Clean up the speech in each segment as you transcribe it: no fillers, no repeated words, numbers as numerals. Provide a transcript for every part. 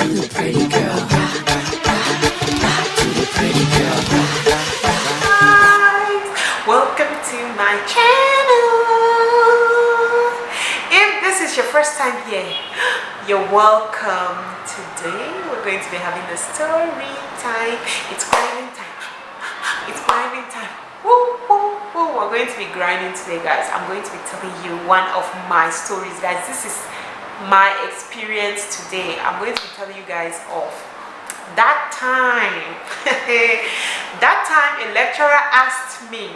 the pretty girl. Welcome to my channel. If this is your first time here, you're welcome. Today we're going to be having a story time. It's grinding time. It's grinding time. Woo, woo, woo. We're going to be grinding today, guys. I'm going to be telling you one of my stories, guys. This is my experience today. I'm going to be telling you guys of that time. That time a lecturer asked me,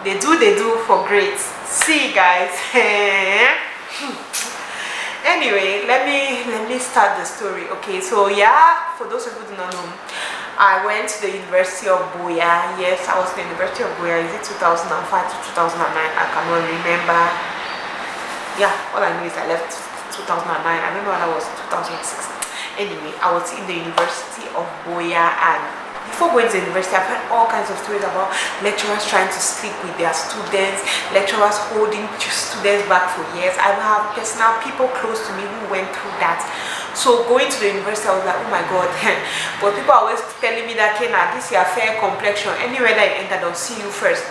they do for grades. See, guys. Anyway, let me start the story. Okay, so yeah, for those of you who do not know, I went to the University of Buea. Yes, I was in the University of Buea. Is it 2005 to 2009? I cannot remember. Yeah, all I know is I left 2009. I don't know what I was 2006. Anyway, I was in the University of Buea, and before going to the university, I've heard all kinds of stories about lecturers trying to sleep with their students, lecturers holding students back for years. I have personal people close to me who went through that. So going to the university, I was like, oh my god. But people are always telling me that, Kena, this is your fair complexion. Anywhere that you enter, they'll see you first.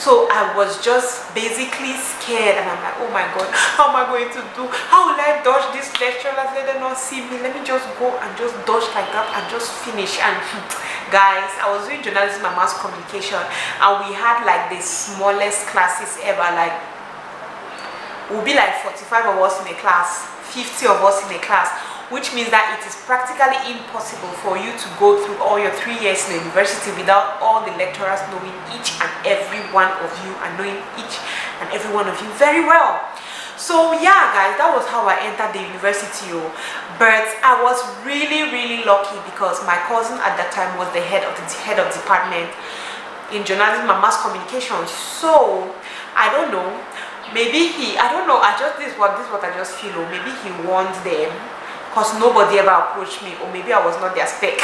So I was just basically scared, and I'm like, oh my god, how am I going to do? How will I dodge this lecturers? Let them not see me. Let me just go and just dodge like that and just finish. And guys, I was doing journalism and mass communication, and we had like the smallest classes ever. Like, we'll be like 45 of us in a class, 50 of us in a class, which means that it is practically impossible for you to go through all your 3 years in the university without all the lecturers knowing each and every one of you and knowing each and every one of you very well. So yeah, guys, that was how I entered the university. But I was really lucky because my cousin at that time was the head of department in journalism and mass communication. So I don't know, maybe I don't know, this is what I just feel, or maybe he warned them because nobody ever approached me, or maybe I was not their spec.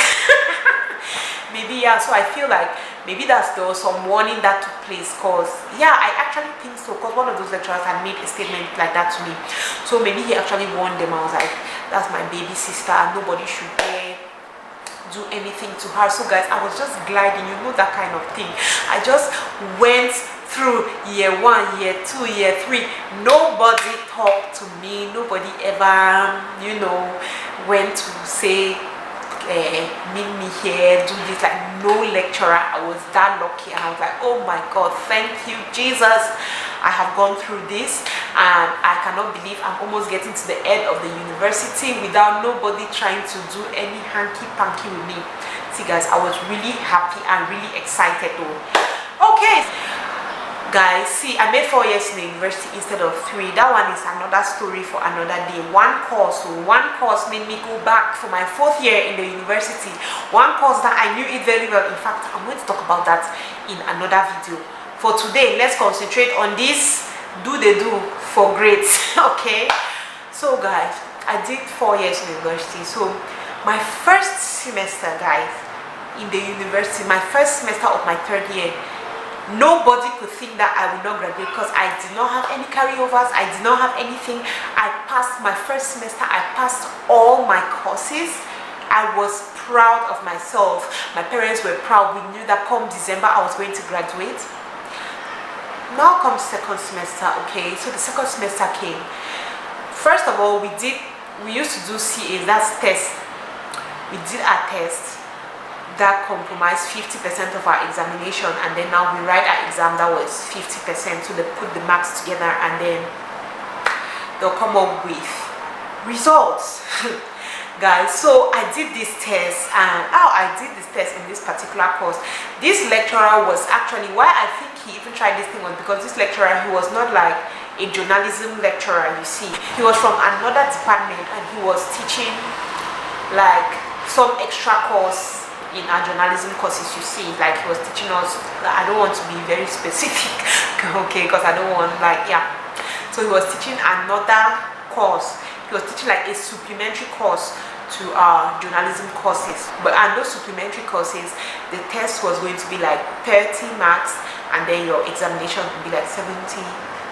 Maybe, yeah, so I feel like maybe there was some warning that took place, because yeah, I actually think so, because one of those lecturers had made a statement like that to me. So maybe he actually warned them. I was like, that's my baby sister, nobody should dare do anything to her. So guys, I was just gliding, you know, that kind of thing. I just went through year 1, year 2, year 3. Nobody talked to me, nobody ever, you know, went to say, meet me here, do this. Like, no lecturer. I was that lucky, and I was like, oh my god, thank you Jesus, I have gone through this, and I cannot believe I'm almost getting to the end of the university without nobody trying to do any hanky-panky with me. See guys, I was really happy and really excited though. Okay guys, see, I made 4 years in the university instead of 3. That one is another story for another day. One course made me go back for my 4th year in the university. One course that I knew it very well. In fact, I'm going to talk about that in another video. For today, let's concentrate on this do for grades. Okay, so guys, I did 4 years in university. So my first semester, guys, in the university, my first semester of my 3rd year, nobody could think that I would not graduate, because I did not have any carryovers, I did not have anything. I passed my first semester, I passed all my courses. I was proud of myself. My parents were proud. We knew that come December I was going to graduate. Now comes second semester. Okay, so the second semester came. First of all, we used to do CAs, that's test. We did our test that comprised 50% of our examination, and then now we write our exam that was 50%. So they put the marks together, and then they'll come up with results. Guys, so I did this test, and I did this test in this particular course. This lecturer was actually, why I think he even tried this thing was because this lecturer, he was not like a journalism lecturer, you see. He was from another department, and he was teaching like some extra course in our journalism courses, you see. Like, he was teaching us, I don't want to be very specific, okay, because I don't want, like, yeah. So he was teaching another course. He was teaching like a supplementary course to our journalism courses. But and those supplementary courses, the test was going to be like 30 marks, and then your examination would be like 70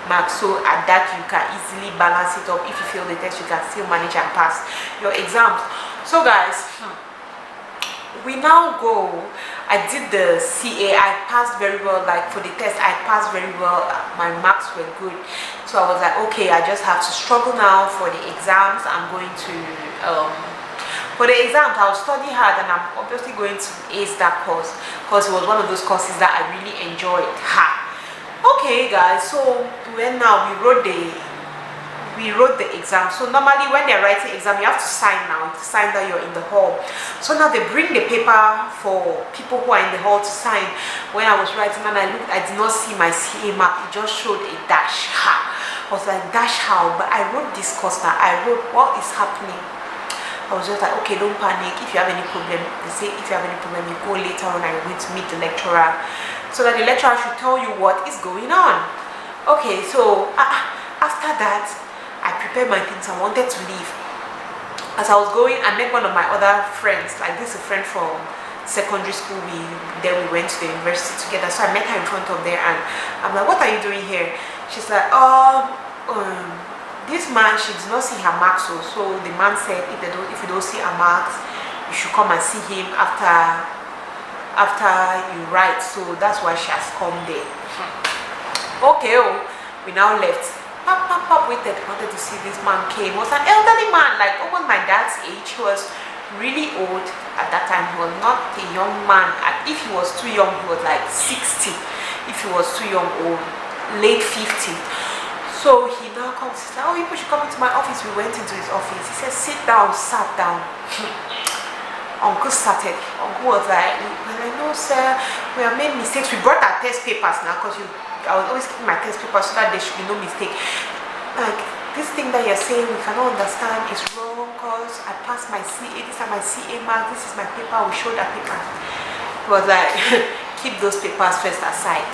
marks, so at that you can easily balance it up. If you fail the test, you can still manage and pass your exams. So guys, we now go. I did the CA, I passed very well. Like for the test, I passed very well, my marks were good. So I was like, okay, I just have to struggle now for the exams. I'm going to for the exams I'll study hard, and I'm obviously going to ace that course because it was one of those courses that I really enjoyed. Okay guys, so when now we wrote the exam. So normally when they're writing exam, you have to sign now. You have to sign that you're in the hall. So now they bring the paper for people who are in the hall to sign. When I was writing and I looked, I did not see my CA mark. It just showed a dash. I was like, dash how? But I wrote this course now. I wrote what is happening. I was just like, okay, don't panic. If you have any problem, they say if you have any problem, you go later on and you're going to meet the lecturer, so that the lecturer should tell you what is going on. Okay, so after that, I prepared my things. I wanted to leave. As I was going, I met one of my other friends. Like this is a friend from secondary school. Then we went to the university together. So I met her in front of there, and I'm like, what are you doing here? She's like, this man, she did not see her marks. So the man said, if you don't see her marks, you should come and see him after you write. So that's why she has come there. Okay, we now left. Pop waited, wanted to see this man. Came, was an elderly man, like almost my dad's age. He was really old at that time. He was not a young man. If he was too young, he was like 60. If he was too young, or late 50. So he now comes, he said, oh, you should come into my office. We went into his office. He said, sit down, sat down. Uncle started. Uncle was like, no sir, we have made mistakes. We brought our test papers now, because I was always keeping my test papers so that there should be no mistake. Like, this thing that you're saying we cannot understand is wrong, because I passed my CA, these are my CA marks, this is my paper, we showed that paper. He was like, keep those papers first aside.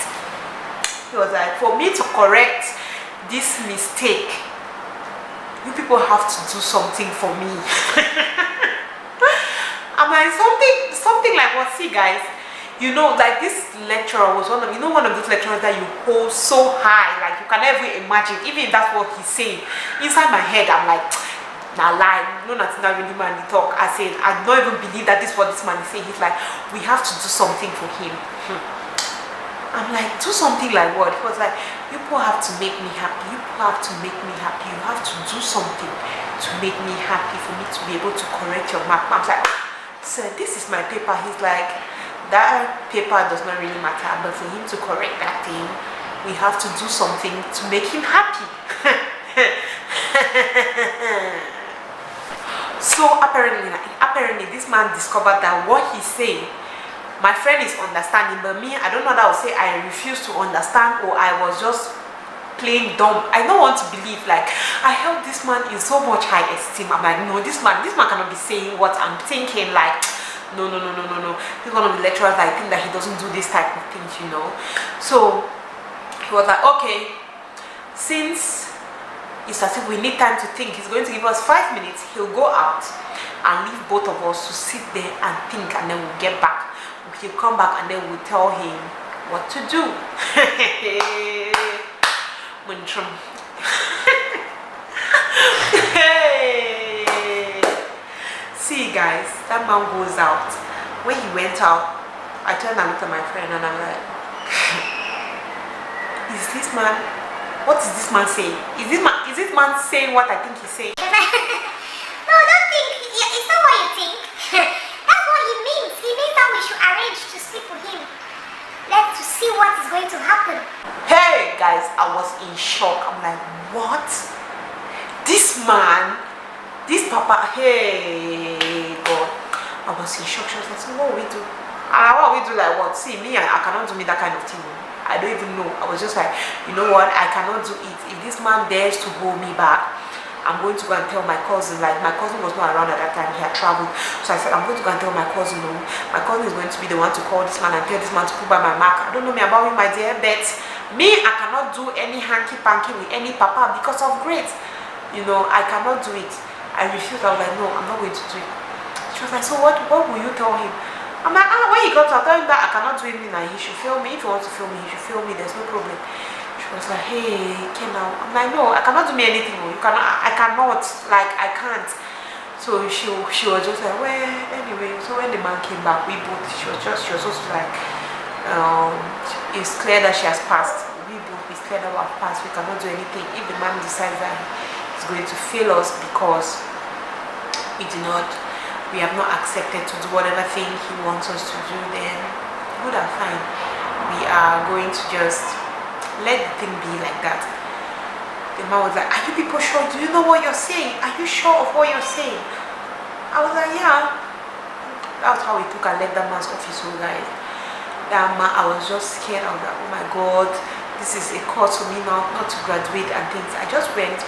He was like, for me to correct this mistake, you people have to do something for me. I'm like, something like what? See guys, you know, like this lecturer was one of those lecturers that you hold so high, like you can never imagine, even if that's what he's saying. Inside my head, I'm like, nah lie, no, that's not really man talk. I said, I don't even believe that this is what this man is saying. He's like, we have to do something for him. I'm like, do something like what? He was like, you people have to make me happy. You people have to make me happy. You have to do something to make me happy for me to be able to correct your mark. I'm like, sir, this is my paper. He's like, that paper does not really matter, but for him to correct that thing, we have to do something to make him happy. So apparently this man discovered that what he's saying, my friend is understanding, but me, I don't know that I would say I refuse to understand, or I was just plain dumb. I don't want to believe, like, I held this man in so much high esteem. I'm like, no, this man cannot be saying what I'm thinking. Like, no. He's one of the lecturers that I think that he doesn't do this type of things, you know. So he was like, okay, since it's as if we need time to think, he's going to give us 5 minutes. He'll go out and leave both of us to sit there and think, and then we'll get back. He'll come back and then we'll tell him what to do. See guys, that man goes out. When he went out, I turned and looked at my friend and I'm like, is this man, what is this man saying? Is this man saying what I think he's saying? No, don't think, it's not what you think. That's what he means. He means that we should arrange to sleep with him. Let's see what is going to happen. Hey guys, I was in shock. I'm like, what? This man, this papa, hey God. I was in shock. She was like, so what will we do? What will we do? Like what? See, me, I cannot do me that kind of thing. I don't even know. I was just like, you know what? I cannot do it. If this man dares to hold me back, I'm going to go and tell my cousin. Like, my cousin was not around at that time. He had traveled. So I said, I'm going to go and tell my cousin. No, my cousin is going to be the one to call this man and tell this man to put by my mark. I don't know me about him, my dear, but me, I cannot do any hanky-panky with any papa because of grades. You know, I cannot do it. I refused. I was like, no, I'm not going to do it. She was like, so what will you tell him? I'm like, when he comes, I'll tell him that I cannot do anything and he should fail me. If he wants to fail me, he should fail me. There's no problem. She was like, hey, Kendall. I'm like, no, I cannot do me anything. You cannot. I cannot. Like, I can't. So she was just like, well, anyway. So when the man came back, she was just like, it's clear that she has passed. It's clear that we have passed. We cannot do anything. If the man decides that he's going to fail us because we have not accepted to do whatever thing he wants us to do, then good and fine. We are going to just let the thing be like that. The man was like, are you people sure? Do you know what you're saying? Are you sure of what you're saying? I was like, yeah. That's how we took and left that man's office, so guys. That man, I was just scared. I was like, oh my God, this is a cause for me not to graduate and things. I just went,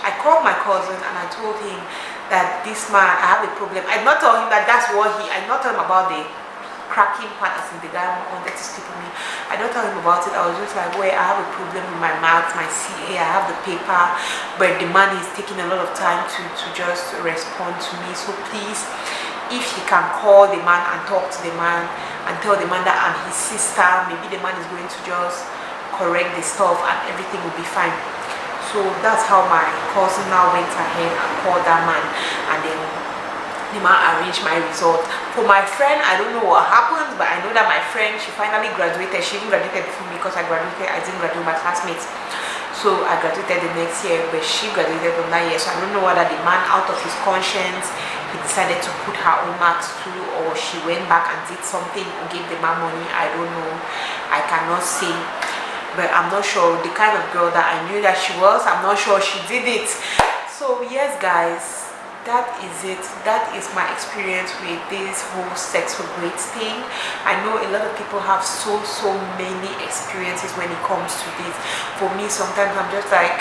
I called my cousin and I told him that this man, I have a problem. I did not tell him that that's what I did not tell him about the cracking part as in the guy wanted to sleep with me. I don't tell him about it. I was just like, well, I have a problem with my maths, my CA, I have the paper, but the man is taking a lot of time to just respond to me. So please, if he can call the man and talk to the man and tell the man that I'm his sister, maybe the man is going to just correct the stuff and everything will be fine. So that's how my cousin now went ahead and called that man, and then the man arranged my result. For my friend, I don't know what happened, but I know that my friend, she finally graduated. She even graduated before me because I didn't graduate with my classmates. So I graduated the next year, but she graduated from that year. So I don't know whether the man, out of his conscience, he decided to put her own marks through, or she went back and did something and gave the man money. I don't know. I cannot say. But I'm not sure the kind of girl that I knew that she was. I'm not sure she did it. So yes, guys, that is it. That is my experience with this whole sex for grades thing. I know a lot of people have so many experiences when it comes to this. For me, sometimes I'm just like,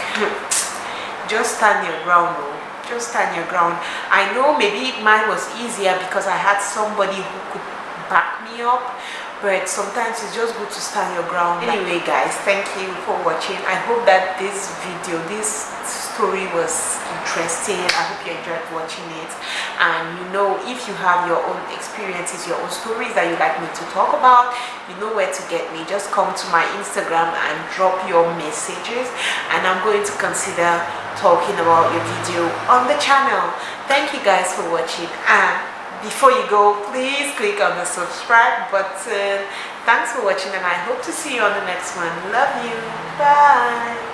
just stand your ground, though. Just stand your ground. I know maybe mine was easier because I had somebody who could back me up, but sometimes it's just good to stand your ground. Anyway, guys, thank you for watching. I hope that this story was interesting. I hope you enjoyed watching it, and if you have your own experiences, your own stories that you'd like me to talk about, you know where to get me. Just come to my Instagram and drop your messages, and I'm going to consider talking about your video on the channel. Thank you guys for watching, and before you go, please click on the subscribe button. Thanks for watching, and I hope to see you on the next one. Love you. Bye.